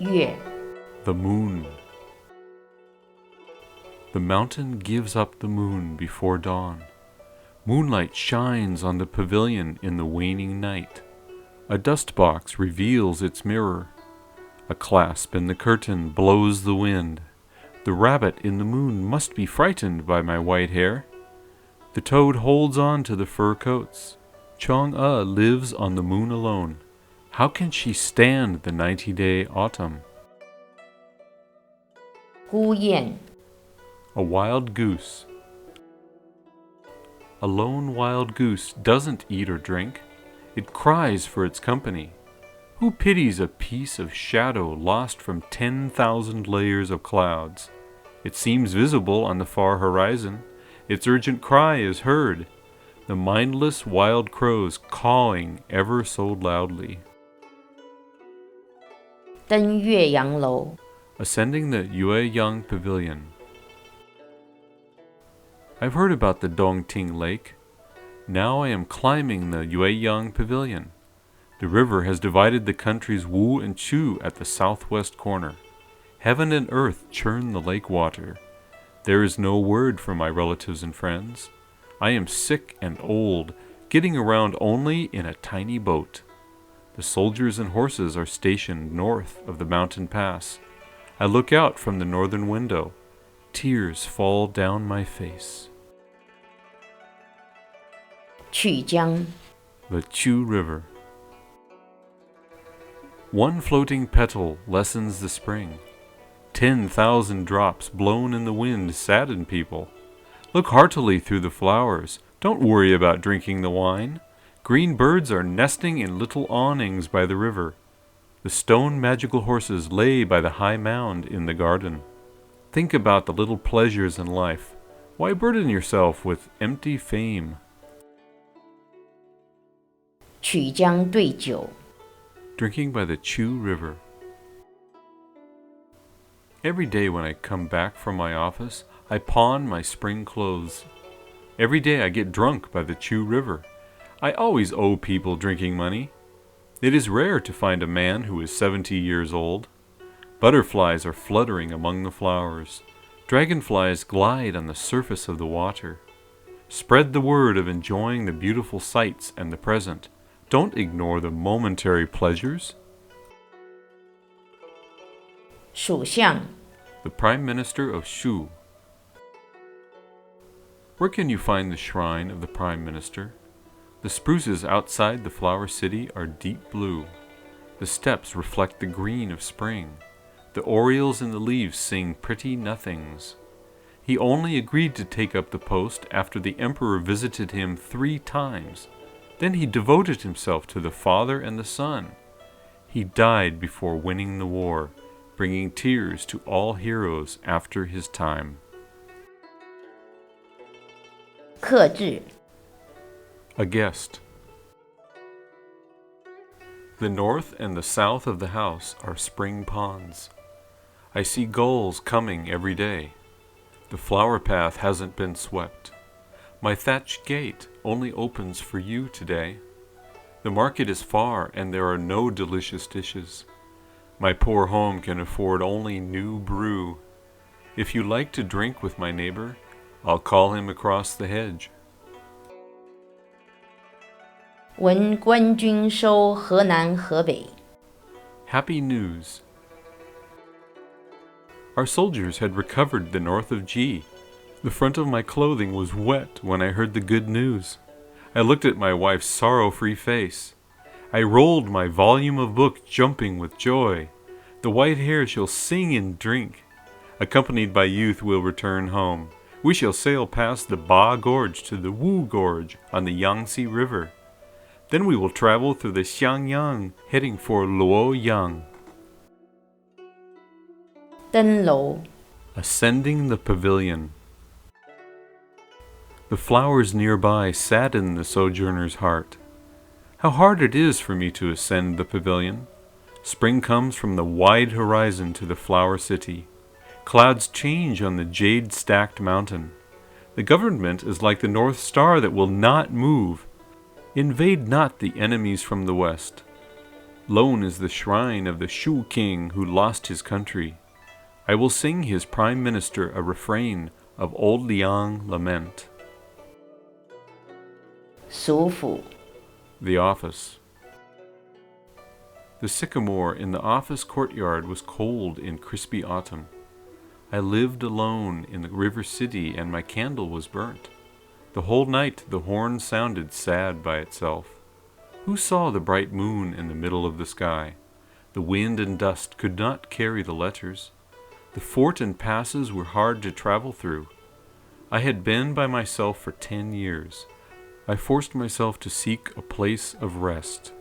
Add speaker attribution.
Speaker 1: 月
Speaker 2: The moon. The mountain gives up the moon before dawn. Moonlight shines on the pavilion in the waning night. A dust box reveals its mirror. A clasp in the curtain blows the wind. The rabbit in the moon must be frightened by my white hair. The toad holds on to the fur coats. Chong-a lives on the moon alone. How can she stand the 90-day autumn?
Speaker 1: 孤雁
Speaker 2: A wild goose. A lone wild goose doesn't eat or drink. It cries for its company. Who pities a piece of shadow lost from 10,000 layers of clouds? It seems visible on the far horizon. Its urgent cry is heard. The mindless wild crows cawing ever so loudly.
Speaker 1: 登岳阳楼
Speaker 2: Ascending the Yueyang Pavilion. I've heard about the Dongting Lake. Now I am climbing the Yueyang Pavilion. The river has divided the countries Wu and Chu at the southwest corner. Heaven and earth churn the lake water. There is no word from my relatives and friends. I am sick and old, getting around only in a tiny boat. The soldiers and horses are stationed north of the mountain pass. I look out from the northern window. Tears fall down my face.
Speaker 1: 曲江
Speaker 2: The Chu River. One floating petal lessens the spring. 10,000 drops blown in the wind sadden people. Look heartily through the flowers. Don't worry about drinking the wine. Green birds are nesting in little awnings by the river. The stone magical horses lay by the high mound in the garden. Think about the little pleasures in life. Why burden yourself with empty fame?
Speaker 1: 曲江对酒
Speaker 2: Drinking by the Chu River. Every day when I come back from my office, I pawn my spring clothes. Every day I get drunk by the Chu River. I always owe people drinking money. It is rare to find a man who is 70 years old. Butterflies are fluttering among the flowers. Dragonflies glide on the surface of the water. Spread the word of enjoying the beautiful sights and the present. Don't ignore the momentary pleasures.
Speaker 1: 蜀相
Speaker 2: The Prime Minister of Shu. Where can you find the shrine of the Prime Minister? The spruces outside the flower city are deep blue. The steps reflect the green of spring. The orioles in the leaves sing pretty nothings. He only agreed to take up the post after the emperor visited him 3 times. Then he devoted himself to the father and the son. He died before winning the war, bringing tears to all heroes after his time.
Speaker 1: 克制
Speaker 2: A guest. The north and the south of the house are spring ponds. I see gulls coming every day. The flower path hasn't been swept. My thatched gate only opens for you today. The market is far and there are no delicious dishes. My poor home can afford only new brew. If you like to drink with my neighbor, I'll call him across the hedge.
Speaker 1: 闻官军收河南河北
Speaker 2: Happy news. Our soldiers had recovered the north of Ji. The front of my clothing was wet when I heard the good news. I looked at my wife's sorrow-free face. I rolled my volume of book, jumping with joy. The white hare shall sing and drink. Accompanied by youth, we'll return home. We shall sail past the Ba Gorge to the Wu Gorge on the Yangtze River. Then we will travel through the Xiangyang, heading for Luoyang.
Speaker 1: 登楼
Speaker 2: Ascending the pavilion. The flowers nearby sadden the sojourner's heart. How hard it is for me to ascend the pavilion. Spring comes from the wide horizon to the flower city. Clouds change on the jade-stacked mountain. The government is like the North Star that will not move. Invade not the enemies from the west. Lone is the shrine of the Shu king who lost his country. I will sing his prime minister a refrain of old Liang lament.
Speaker 1: 蜀府
Speaker 2: The office. The sycamore in the office courtyard was cold in crispy autumn. I lived alone in the river city, and my candle was burnt. The whole night the horn sounded sad by itself. Who saw the bright moon in the middle of the sky? The wind and dust could not carry the letters. The fort and passes were hard to travel through. I had been by myself for 10 years. I forced myself to seek a place of rest.